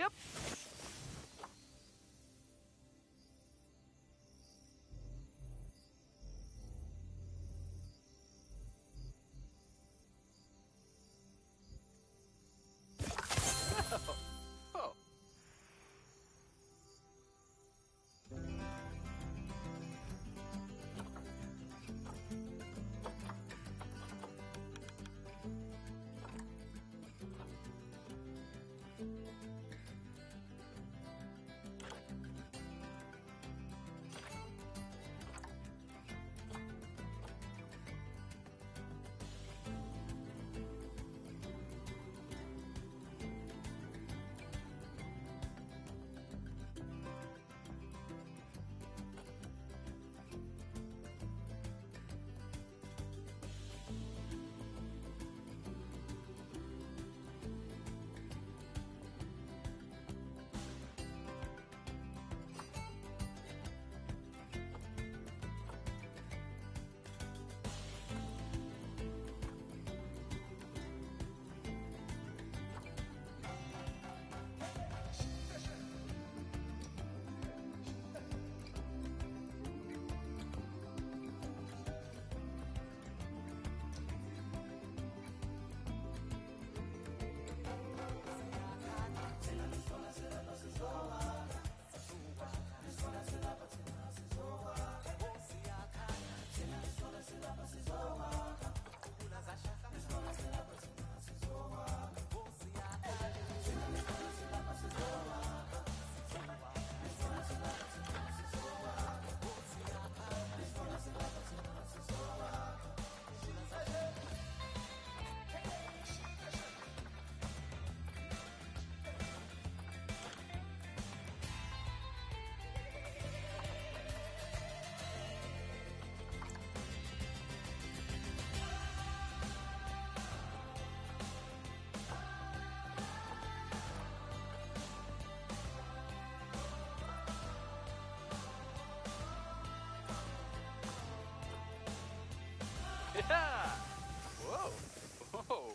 Yep. Oh. Yeah. Whoa. Whoa.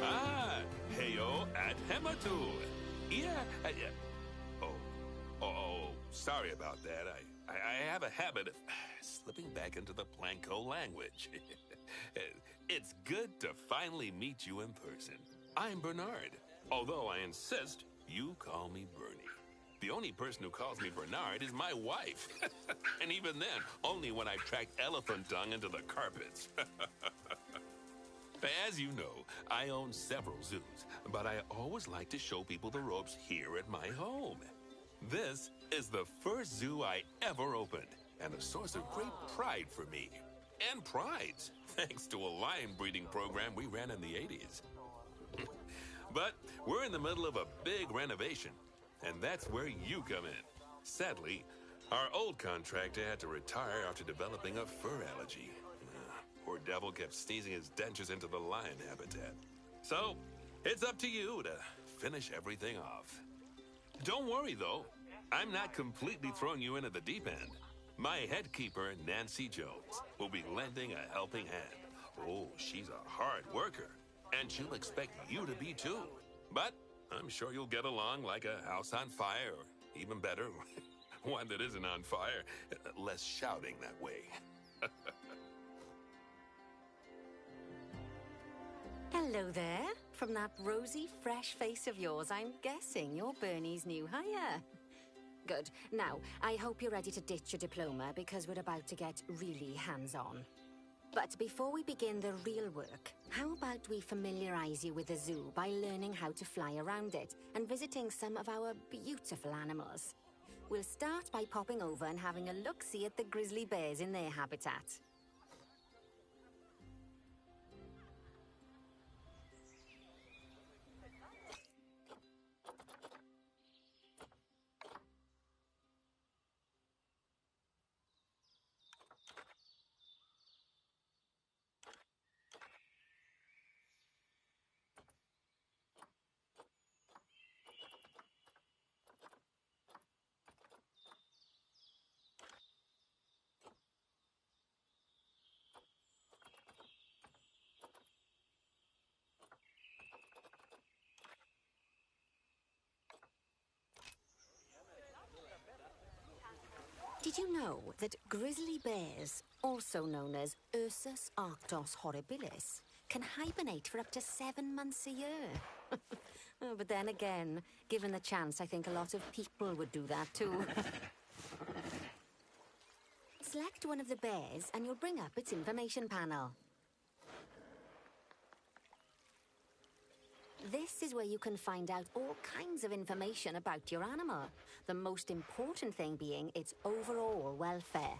Ah, heyo at Hematu. Yeah, oh, sorry about that. I have a habit of slipping back into the Planko language. It's good to finally meet you in person. I'm Bernard, although I insist you call me Bernie. The only person who calls me Bernard is my wife. And even then, only when I track elephant dung into the carpets. As you know, I own several zoos, but I always like to show people the ropes here at my home. This is the first zoo I ever opened, and a source of great pride for me. And prides, thanks to a lion breeding program we ran in the 80s. But we're in the middle of a big renovation, and that's where you come in. Sadly, our old contractor had to retire after developing a fur allergy. Poor devil kept sneezing his dentures into the lion habitat. So, it's up to you to finish everything off. Don't worry, though. I'm not completely throwing you in at the deep end. My head keeper, Nancy Jones, will be lending a helping hand. Oh, she's a hard worker, and she'll expect you to be too. But I'm sure you'll get along like a house on fire, or even better, one that isn't on fire. Less shouting that way. Hello there. From that rosy, fresh face of yours, I'm guessing you're Bernie's new hire. Good. Now, I hope you're ready to ditch your diploma because we're about to get really hands-on. But before we begin the real work, how about we familiarize you with the zoo by learning how to fly around it and visiting some of our beautiful animals? We'll start by popping over and having a look-see at the grizzly bears in their habitat. Did you know that grizzly bears, also known as Ursus arctos horribilis, can hibernate for up to 7 months a year? Oh, but then again, given the chance, I think a lot of people would do that too. Select one of the bears and you'll bring up its information panel. This is where you can find out all kinds of information about your animal. The most important thing being its overall welfare.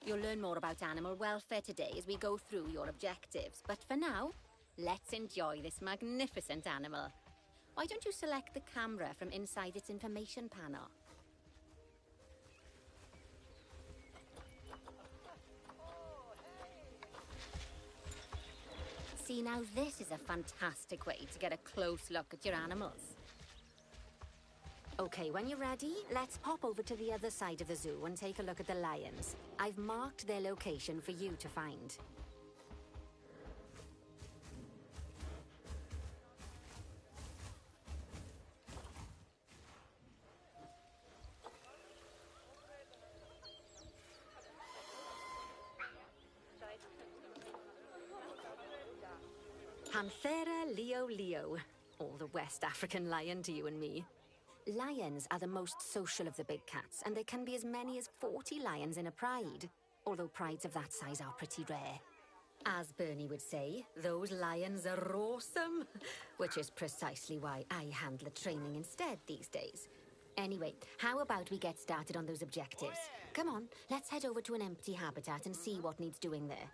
You'll learn more about animal welfare today as we go through your objectives. But for now, let's enjoy this magnificent animal. Why don't you select the camera from inside its information panel? See, now this is a fantastic way to get a close look at your animals. Okay, when you're ready, let's pop over to the other side of the zoo and take a look at the lions. I've marked their location for you to find. Panthera leo leo, or the West African lion to you and me. Lions are the most social of the big cats, and there can be as many as 40 lions in a pride, although prides of that size are pretty rare. As Bernie would say, those lions are awesome, which is precisely why I handle the training instead these days. Anyway, how about we get started on those objectives? Come on, let's head over to an empty habitat and see what needs doing there.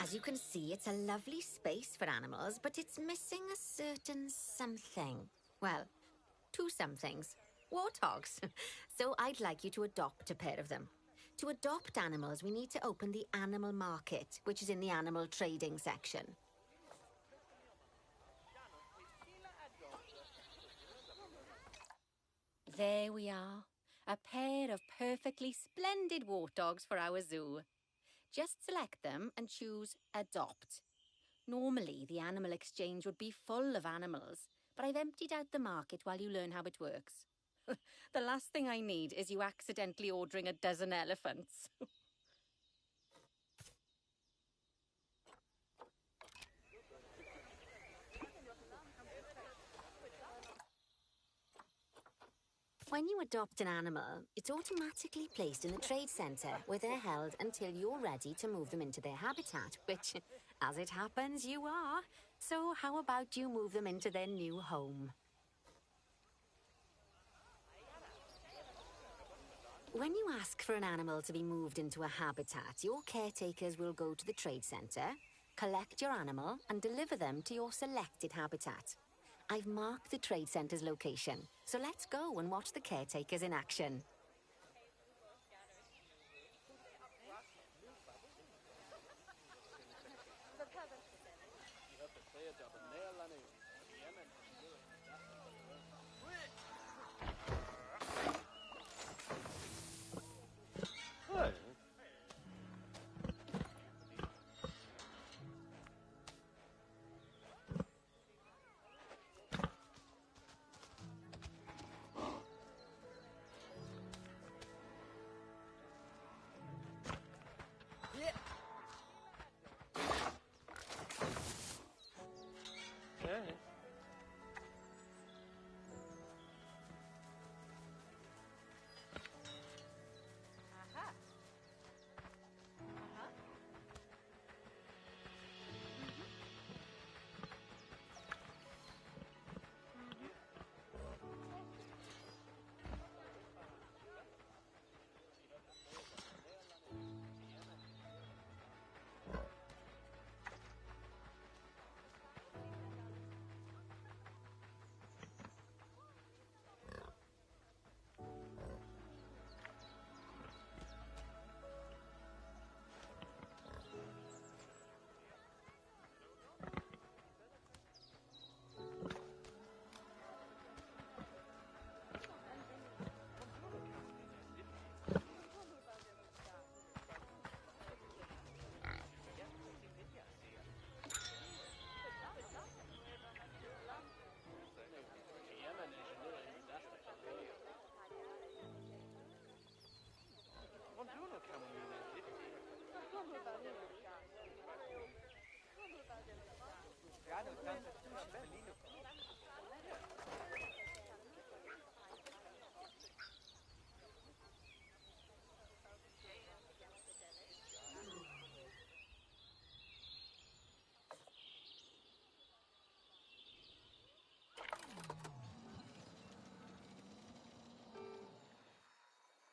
As you can see, it's a lovely space for animals, but it's missing a certain something. Well, 2 somethings. Warthogs. So I'd like you to adopt a pair of them. To adopt animals, we need to open the animal market, which is in the animal trading section. There we are. A pair of perfectly splendid warthogs for our zoo. Just select them and choose Adopt. Normally, the animal exchange would be full of animals, but I've emptied out the market while you learn how it works. The last thing I need is you accidentally ordering a dozen elephants. When you adopt an animal, it's automatically placed in the trade centre where they're held until you're ready to move them into their habitat, which, as it happens, you are. So how about you move them into their new home? When you ask for an animal to be moved into a habitat, your caretakers will go to the trade centre, collect your animal, and deliver them to your selected habitat. I've marked the trade centre's location, so let's go and watch the caretakers in action.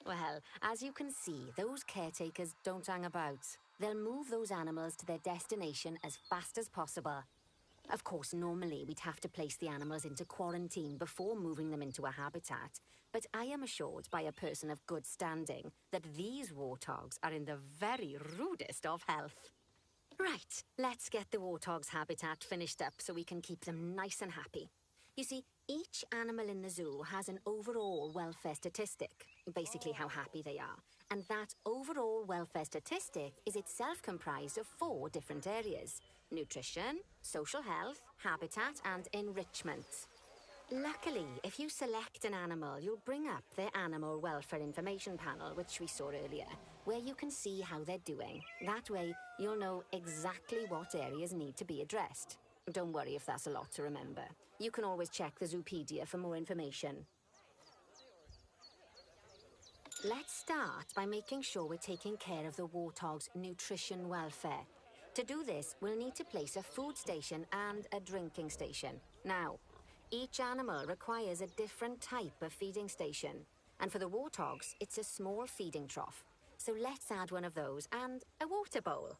Well, as you can see, those caretakers don't hang about. They'll move those animals to their destination as fast as possible. Of course, normally we'd have to place the animals into quarantine before moving them into a habitat, but I am assured by a person of good standing that these warthogs are in the very rudest of health. Right, let's get the warthog's habitat finished up so we can keep them nice and happy. You see, each animal in the zoo has an overall welfare statistic, basically how happy they are. And that overall welfare statistic is itself comprised of 4 different areas: nutrition, social health, habitat, and enrichment. Luckily, if you select an animal, you'll bring up their animal welfare information panel, which we saw earlier, where you can see how they're doing. That way, you'll know exactly what areas need to be addressed. Don't worry if that's a lot to remember. You can always check the Zoopedia for more information. Let's start by making sure we're taking care of the warthog's nutrition welfare. To do this, we'll need to place a food station and a drinking station. Now, each animal requires a different type of feeding station. And for the warthogs, it's a small feeding trough. So let's add one of those and a water bowl.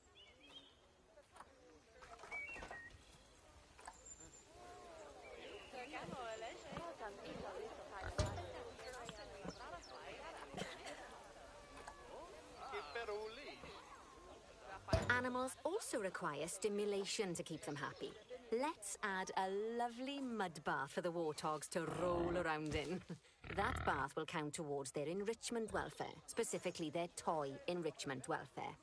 Animals also require stimulation to keep them happy. Let's add a lovely mud bath for the warthogs to roll around in. That bath will count towards their enrichment welfare, specifically their toy enrichment welfare.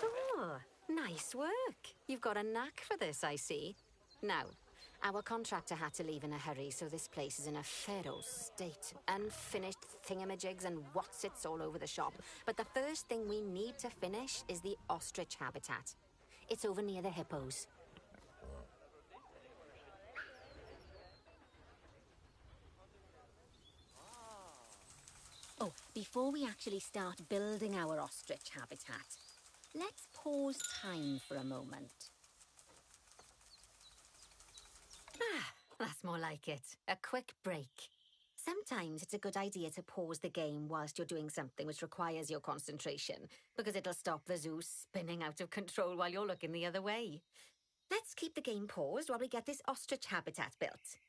Oh, nice work. You've got a knack for this, I see. Now, our contractor had to leave in a hurry, so this place is in a pharaoh state. Unfinished thingamajigs and whatsits all over the shop. But the first thing we need to finish is the ostrich habitat. It's over near the hippos. before we actually start building our ostrich habitat, let's pause time for a moment. Ah, that's more like it. A quick break. Sometimes it's a good idea to pause the game whilst you're doing something which requires your concentration, because it'll stop the zoo spinning out of control while you're looking the other way. Let's keep the game paused while we get this ostrich habitat built.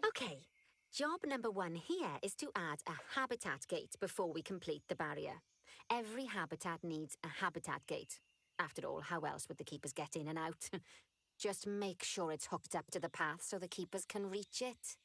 Okay, job number 1 here is to add a habitat gate before we complete the barrier. Every habitat needs a habitat gate. After all, how else would the keepers get in and out? Just make sure it's hooked up to the path so the keepers can reach it.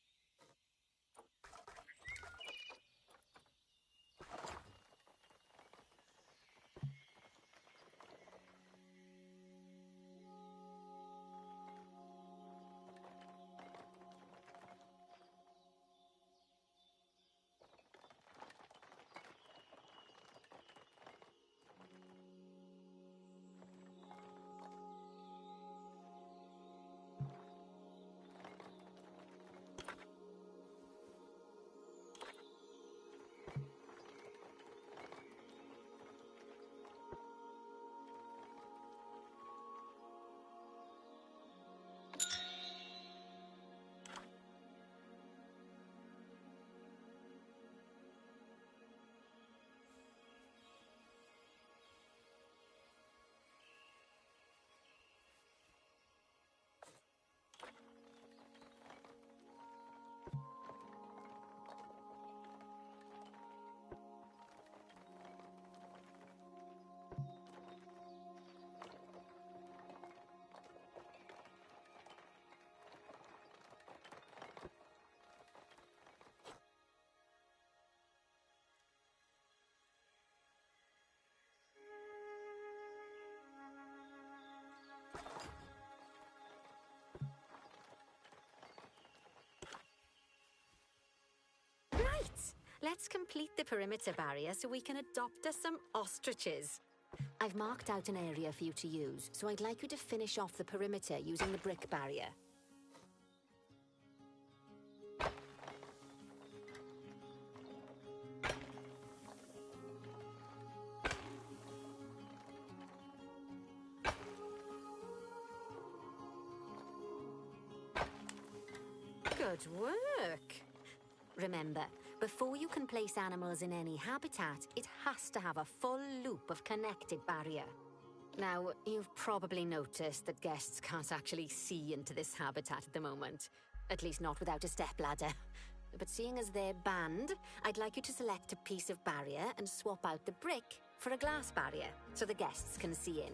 Let's complete the perimeter barrier so we can adopt us some ostriches. I've marked out an area for you to use, so I'd like you to finish off the perimeter using the brick barrier. Good work! Remember, before you can place animals in any habitat, it has to have a full loop of connected barrier. Now, you've probably noticed that guests can't actually see into this habitat at the moment. At least not without a stepladder. But seeing as they're banned, I'd like you to select a piece of barrier and swap out the brick for a glass barrier, so the guests can see in.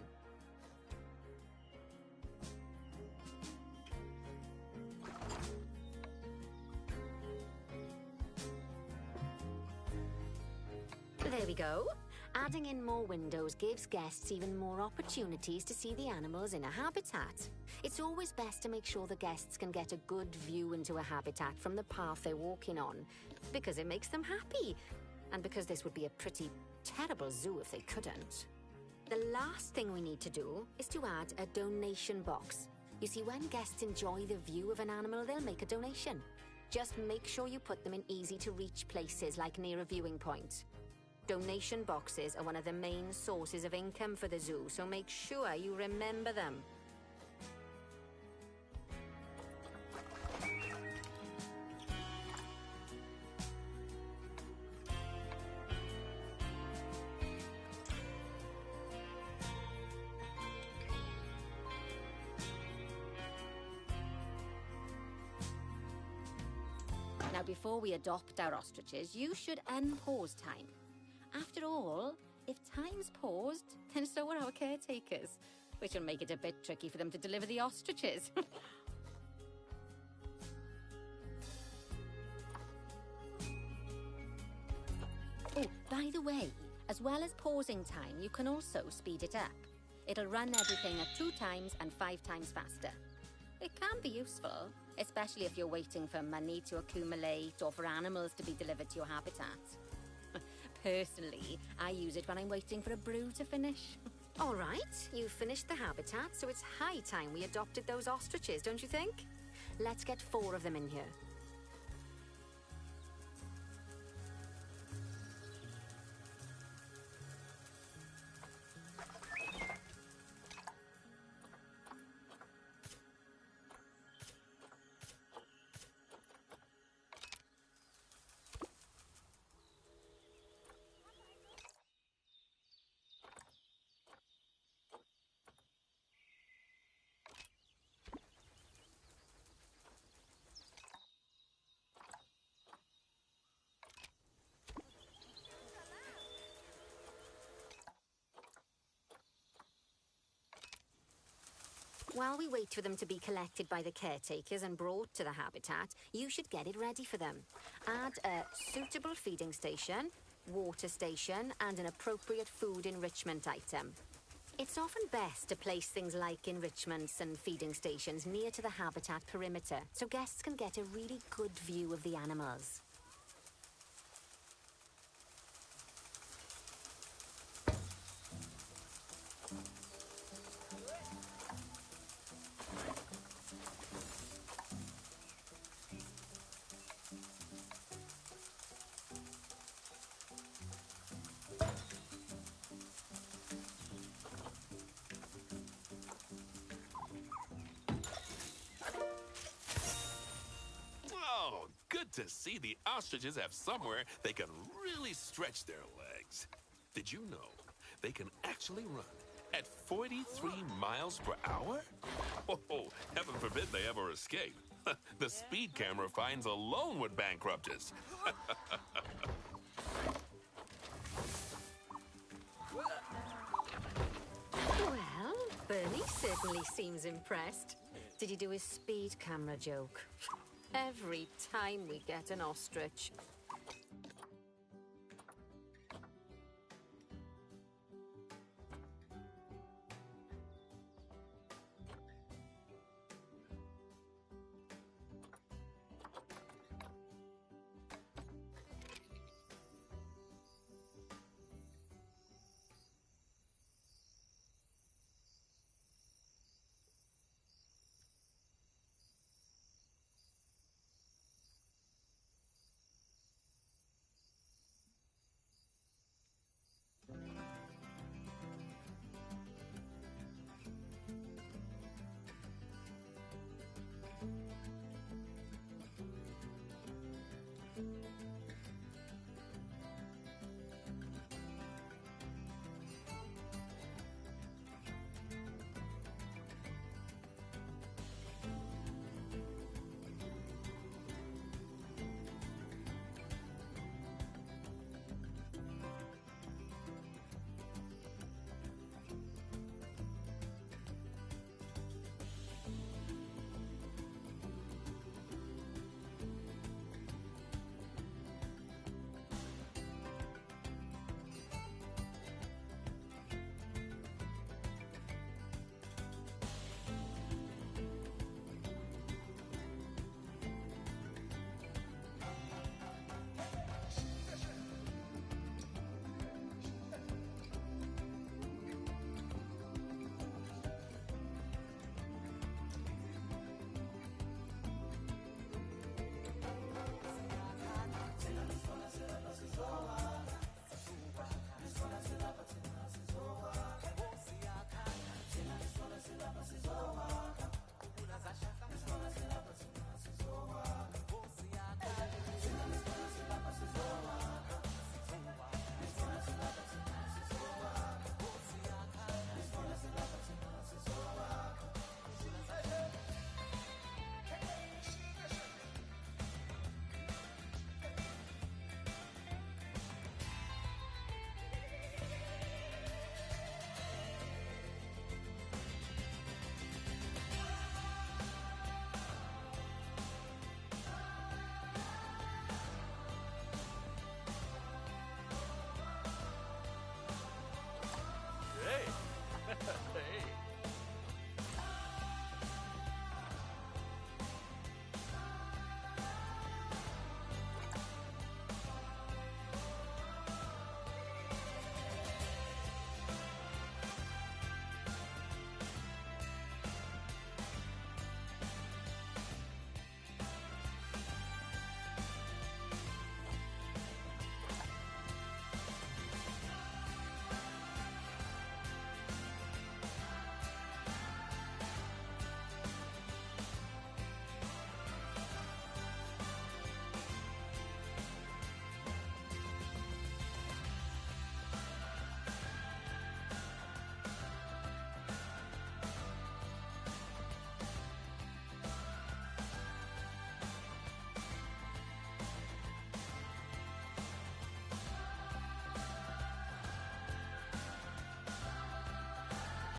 There we go. Adding in more windows gives guests even more opportunities to see the animals in a habitat. It's always best to make sure the guests can get a good view into a habitat from the path they're walking on, because it makes them happy, and because this would be a pretty terrible zoo if they couldn't. The last thing we need to do is to add a donation box. You see, when guests enjoy the view of an animal, they'll make a donation. Just make sure you put them in easy-to-reach places, like near a viewing point. Donation boxes are one of the main sources of income for the zoo, so make sure you remember them. Now, before we adopt our ostriches, you should unpause time. After all, if time's paused, then so are our caretakers, which will make it a bit tricky for them to deliver the ostriches. Oh, by the way, as well as pausing time, you can also speed it up. It'll run everything at 2 times and 5 times faster. It can be useful, especially if you're waiting for money to accumulate or for animals to be delivered to your habitat. Personally, I use it when I'm waiting for a brew to finish. All right, you've finished the habitat, so it's high time we adopted those ostriches, don't you think? Let's get 4 of them in here. While we wait for them to be collected by the caretakers and brought to the habitat, you should get it ready for them. Add a suitable feeding station, water station, and an appropriate food enrichment item. It's often best to place things like enrichments and feeding stations near to the habitat perimeter so guests can get a really good view of the animals. Oh, good to see the ostriches have somewhere they can really stretch their legs. Did you know they can actually run at 43 miles per hour? Oh, heaven forbid they ever escape. The speed camera fines alone would bankrupt us. Well, Bernie certainly seems impressed. Did you do his speed camera joke? Every time we get an ostrich,